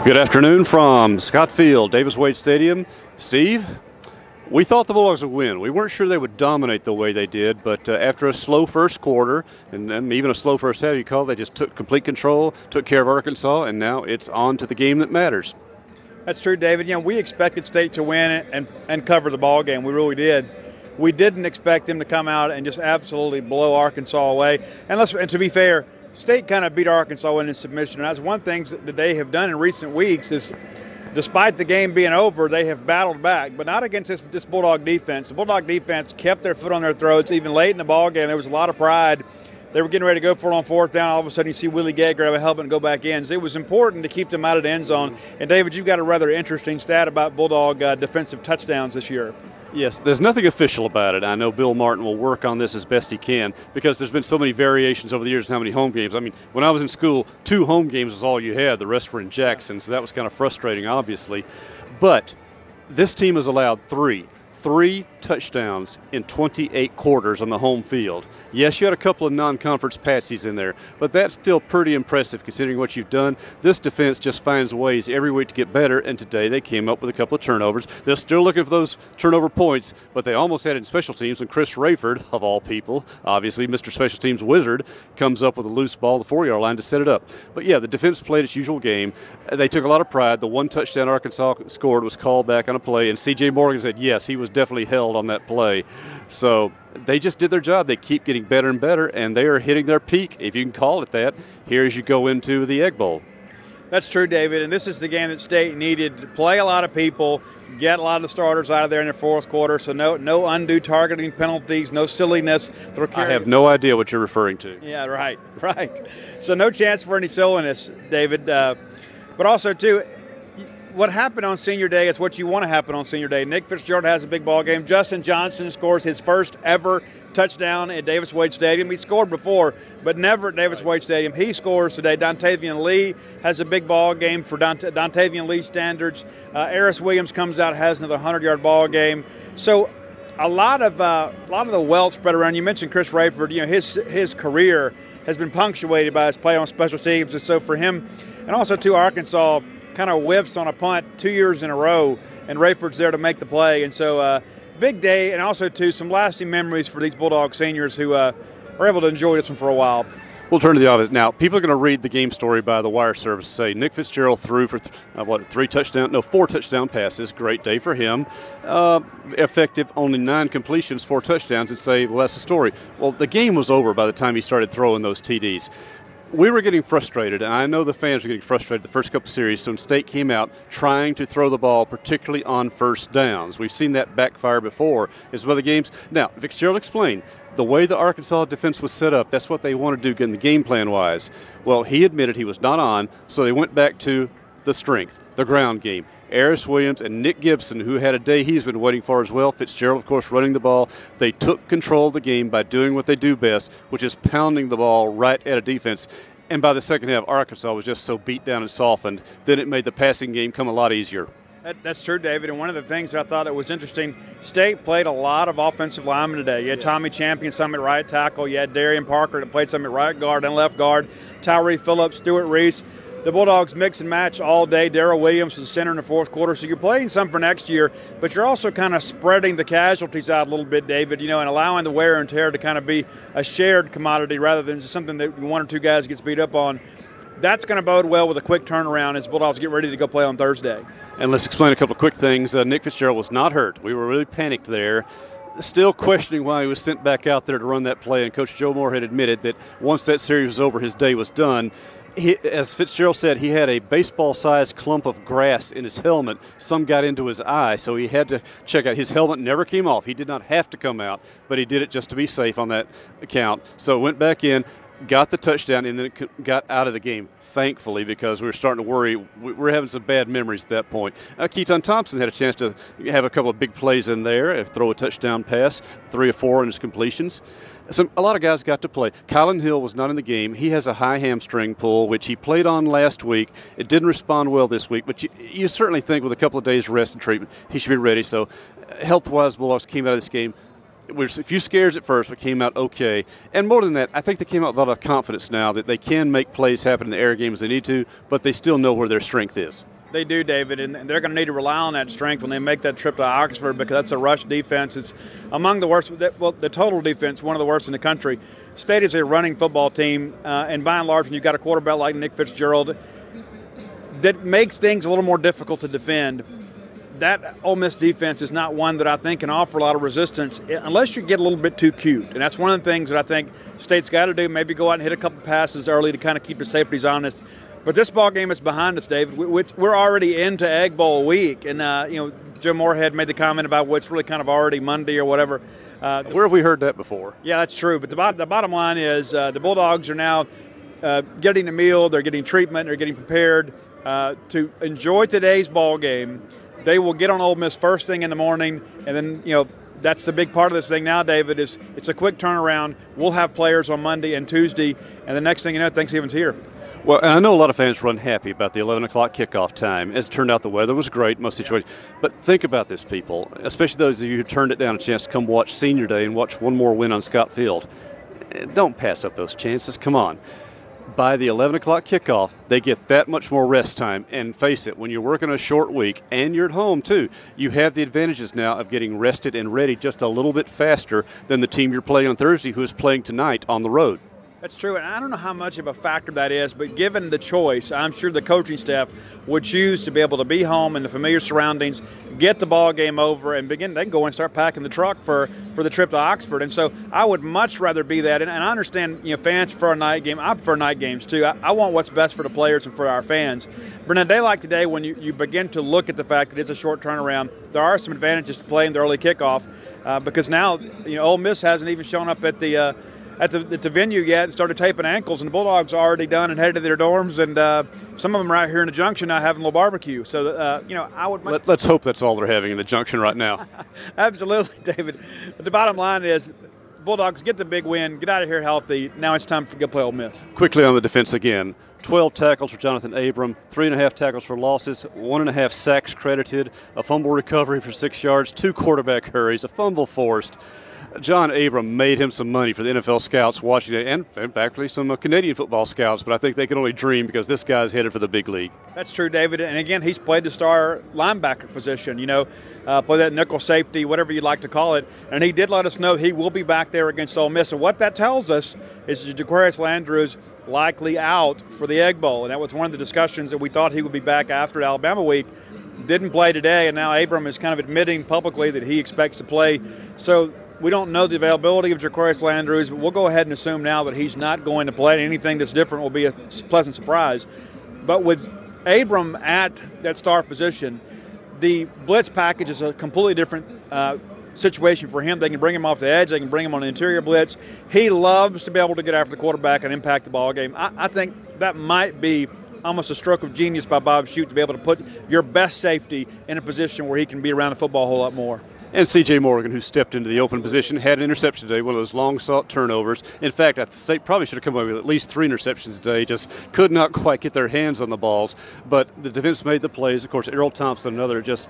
Good afternoon from Scott Field, Davis Wade Stadium. Steve, we thought the Bulldogs would win. We weren't sure they would dominate the way they did, but after a slow first quarter and even a slow first half, you call, they just took complete control, took care of Arkansas, and now it's on to the game that matters. That's true, David. You know, we expected State to win and cover the ball game. We really did. We didn't expect them to come out and just absolutely blow Arkansas away. And to be fair, State kind of beat Arkansas in submission, and that's one thing that they have done in recent weeks is, despite the game being over, they have battled back, but not against this Bulldog defense. The Bulldog defense kept their foot on their throats even late in the ball game. There was a lot of pride. They were getting ready to go for it on fourth down. All of a sudden, you see Willie Gay grab a helmet and go back in. So it was important to keep them out of the end zone. And, David, you've got a rather interesting stat about Bulldog defensive touchdowns this year. Yes, there's nothing official about it. I know Bill Martin will work on this as best he can because there's been so many variations over the years in how many home games. I mean, when I was in school, 2 home games was all you had. The rest were in Jackson, so that was kind of frustrating, obviously. But this team has allowed three touchdowns in 28 quarters on the home field. Yes, you had a couple of non-conference patsies in there, but that's still pretty impressive considering what you've done. This defense just finds ways every week to get better, and today they came up with a couple of turnovers. They're still looking for those turnover points, but they almost had it in special teams when Chris Rayford, of all people, obviously Mr. Special Teams Wizard, comes up with a loose ball at the 4-yard line to set it up. But yeah, the defense played its usual game. They took a lot of pride. The one touchdown Arkansas scored was called back on a play, and C.J. Morgan said, yes, he was definitely held on that play. So they just did their job. They keep getting better and better, and they are hitting their peak, if you can call it that, here as you go into the Egg Bowl. That's true, David, and this is the game that State needed to play a lot of people, get a lot of the starters out of there in the fourth quarter, so no undue targeting penalties, no silliness. I have no idea what you're referring to. Yeah, right. So no chance for any silliness, David. But also, too, what happened on Senior Day is what you want to happen on Senior Day. Nick Fitzgerald has a big ball game. Justin Johnson scores his first ever touchdown at Davis Wade Stadium. He scored before, but never at Davis Wade Stadium. He scores today. Dontavian Lee has a big ball game for Dontavian Lee standards. Eris Williams comes out, has another 100-yard ball game. So a lot of the wealth spread around. You mentioned Chris Rayford. You know, his career has been punctuated by his play on special teams, and so for him, and also to Arkansas, kind of whiffs on a punt 2 years in a row, and Rayford's there to make the play. And so big day, and also, too, some lasting memories for these Bulldog seniors who are able to enjoy this one for a while. We'll turn to the offense. Now, people are going to read the game story by the wire service, say Nick Fitzgerald threw for 4 touchdown passes. Great day for him. Effective, only 9 completions, 4 touchdowns, and say, well, that's the story. Well, the game was over by the time he started throwing those TDs. We were getting frustrated, and I know the fans were getting frustrated the first couple of series, so when State came out trying to throw the ball, particularly on first downs. We've seen that backfire before as well the games. Now, Fitzgerald explained, the way the Arkansas defense was set up, that's what they wanted to do in the game plan-wise. Well, he admitted he was not on, so they went back to the strength, the ground game. Eris Williams and Nick Gibson, who had a day he's been waiting for as well. Fitzgerald, of course, running the ball. They took control of the game by doing what they do best, which is pounding the ball right at a defense. And by the second half, Arkansas was just so beat down and softened, then it made the passing game come a lot easier. That's true, David. And one of the things that I thought that was interesting, State played a lot of offensive linemen today. You had Tommy Champion, some at right tackle. You had Darian Parker that played some at right guard and left guard. Tyree Phillips, Stuart Reese. The Bulldogs mix and match all day. Darrell Williams was the center in the fourth quarter. So you're playing some for next year, but you're also kind of spreading the casualties out a little bit, David, and allowing the wear and tear to kind of be a shared commodity rather than just something that 1 or 2 guys gets beat up on. That's going to bode well with a quick turnaround as Bulldogs get ready to go play on Thursday. And let's explain a couple of quick things. Nick Fitzgerald was not hurt. We were really panicked there. Still questioning why he was sent back out there to run that play, and Coach Joe Moore had admitted that once that series was over, his day was done. As Fitzgerald said, he had a baseball-sized clump of grass in his helmet. Some got into his eye, so he had to check out. His helmet never came off. He did not have to come out, but he did it just to be safe on that account. So went back in, got the touchdown, and then got out of the game, thankfully, because we were starting to worry. We were having some bad memories at that point. Keaton Thompson had a chance to have a couple of big plays in there, throw a touchdown pass, 3 or 4 in his completions. A lot of guys got to play. Kylan Hill was not in the game. He has a high hamstring pull, which he played on last week. It didn't respond well this week, but you certainly think with a couple of days rest and treatment, he should be ready. So health-wise, Bulldogs came out of this game was a few scares at first, but came out okay. And more than that, I think they came out with a lot of confidence now that they can make plays happen in the air games they need to, but they still know where their strength is. They do, David, and they're going to need to rely on that strength when they make that trip to Oxford, because that's a rush defense. It's among the worst. Well, the total defense, one of the worst in the country. State is a running football team, and by and large, when you've got a quarterback like Nick Fitzgerald, that makes things a little more difficult to defend. That Ole Miss defense is not one that I think can offer a lot of resistance unless you get a little bit too cute. And that's one of the things that I think State's got to do, maybe go out and hit a couple passes early to kind of keep the safeties honest. But this ball game is behind us, David. We're already into Egg Bowl week. And, Joe Moorhead made the comment about what's really kind of already Monday or whatever. Where have we heard that before? Yeah, that's true. But the bottom line is the Bulldogs are now getting a meal. They're getting treatment. They're getting prepared to enjoy today's ball game. They will get on Ole Miss first thing in the morning, and then, that's the big part of this thing now, David, is it's a quick turnaround. We'll have players on Monday and Tuesday, and the next thing you know, Thanksgiving's here. Well, and I know a lot of fans were unhappy about the 11 o'clock kickoff time. As it turned out, the weather was great in most situations. But think about this, people, especially those of you who turned it down a chance to come watch Senior Day and watch one more win on Scott Field. Don't pass up those chances. Come on. By the 11 o'clock kickoff, they get that much more rest time. And face it, when you're working a short week and you're at home too, you have the advantages now of getting rested and ready just a little bit faster than the team you're playing on Thursday, who is playing tonight on the road. That's true, and I don't know how much of a factor that is, but given the choice, I'm sure the coaching staff would choose to be able to be home in the familiar surroundings, get the ball game over, and begin. They can go and start packing the truck for the trip to Oxford. And so I would much rather be that. And I understand, fans prefer a night game. I prefer night games too. I want what's best for the players and for our fans. But in a day like today, when you begin to look at the fact that it's a short turnaround, there are some advantages to playing the early kickoff because now, Ole Miss hasn't even shown up at the venue yet and started taping ankles, and the Bulldogs are already done and headed to their dorms, and some of them are out here in the Junction now having a little barbecue. So, I would. Let's hope that's all they're having in the Junction right now. Absolutely, David. But the bottom line is, Bulldogs get the big win, get out of here healthy. Now it's time to go play Ole Miss. Quickly on the defense again. 12 tackles for Jonathan Abram, 3.5 tackles for losses, 1.5 sacks credited, a fumble recovery for 6 yards, 2 quarterback hurries, a fumble forced. John Abram made him some money for the NFL scouts watching it, and in fact, some Canadian football scouts, but I think they can only dream because this guy's headed for the big league. That's true, David. And again, he's played the star linebacker position, play that nickel safety, whatever you'd like to call it. And he did let us know he will be back there against Ole Miss. And what that tells us is that Jaquarius Landreau's likely out for the Egg Bowl. And that was one of the discussions that we thought he would be back after Alabama week. Didn't play today, and now Abram is kind of admitting publicly that he expects to play. So we don't know the availability of Jaquarius Landreau's, but we'll go ahead and assume now that he's not going to play. Anything that's different will be a pleasant surprise. But with Abram at that star position, the blitz package is a completely different situation for him. They can bring him off the edge. They can bring him on an interior blitz. He loves to be able to get after the quarterback and impact the ball game. I think that might be almost a stroke of genius by Bob Shute to be able to put your best safety in a position where he can be around the football a whole lot more. And C.J. Morgan, who stepped into the open position, had an interception today, one of those long-sought turnovers. In fact, I say probably should have come up with at least 3 interceptions today, just could not quite get their hands on the balls. But the defense made the plays. Of course, Errol Thompson, another just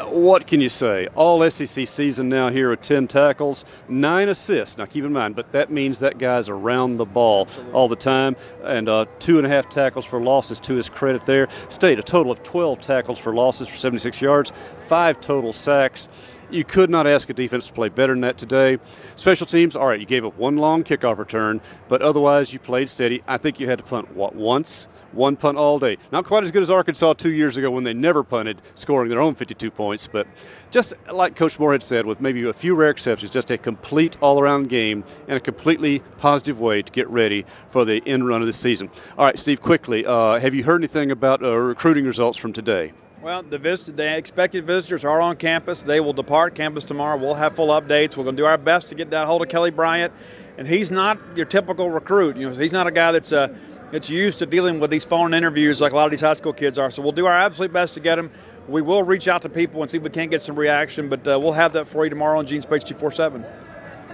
what can you say? All SEC season now here with 10 tackles, 9 assists. Now, keep in mind, but that means that guy's around the ball all the time. And 2.5 tackles for losses to his credit there. State, a total of 12 tackles for losses for 76 yards, 5 total sacks. You could not ask a defense to play better than that today. Special teams, all right, you gave up 1 long kickoff return, but otherwise you played steady. I think you had to punt, once? 1 punt all day. Not quite as good as Arkansas 2 years ago when they never punted, scoring their own 52 points, but just like Coach Moore had said, with maybe a few rare exceptions, just a complete all-around game and a completely positive way to get ready for the end run of the season. All right, Steve, quickly, have you heard anything about recruiting results from today? Well, the expected visitors are on campus. They will depart campus tomorrow. We'll have full updates. We're going to do our best to get that hold of Kelly Bryant. And he's not your typical recruit. He's not a guy that's used to dealing with these phone interviews like a lot of these high school kids are. So we'll do our absolute best to get him. We will reach out to people and see if we can't get some reaction. But we'll have that for you tomorrow on Gene Space 247.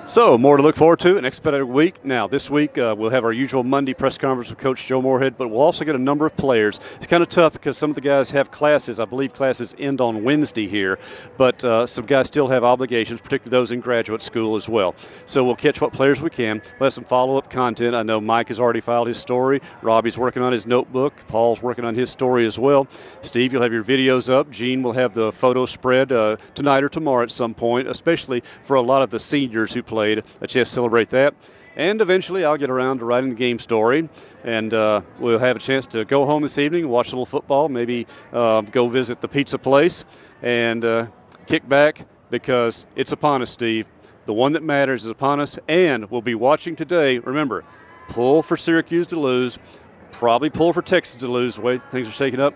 So, more to look forward to, an expedited week. Now, this week, we'll have our usual Monday press conference with Coach Joe Moorhead, but we'll also get a number of players. It's kind of tough because some of the guys have classes. I believe classes end on Wednesday here, but some guys still have obligations, particularly those in graduate school as well. So we'll catch what players we can. We'll have some follow-up content. I know Mike has already filed his story. Robbie's working on his notebook. Paul's working on his story as well. Steve, you'll have your videos up. Gene will have the photo spread tonight or tomorrow at some point, especially for a lot of the seniors who played. A chance to celebrate that. And eventually I'll get around to writing the game story, and we'll have a chance to go home this evening, watch a little football, maybe go visit the pizza place, and kick back because it's upon us, Steve. The one that matters is upon us, and we'll be watching today. Remember, pull for Syracuse to lose, probably pull for Texas to lose the way things are shaking up.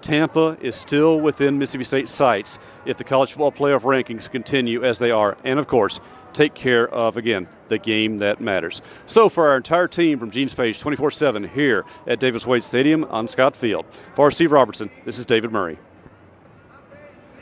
Tampa is still within Mississippi State's sights if the college football playoff rankings continue as they are. And, of course, take care of, again, the game that matters. So for our entire team from Gene's Page 24/7 here at Davis Wade Stadium on Scott Field, for Steve Robertson, this is David Murray.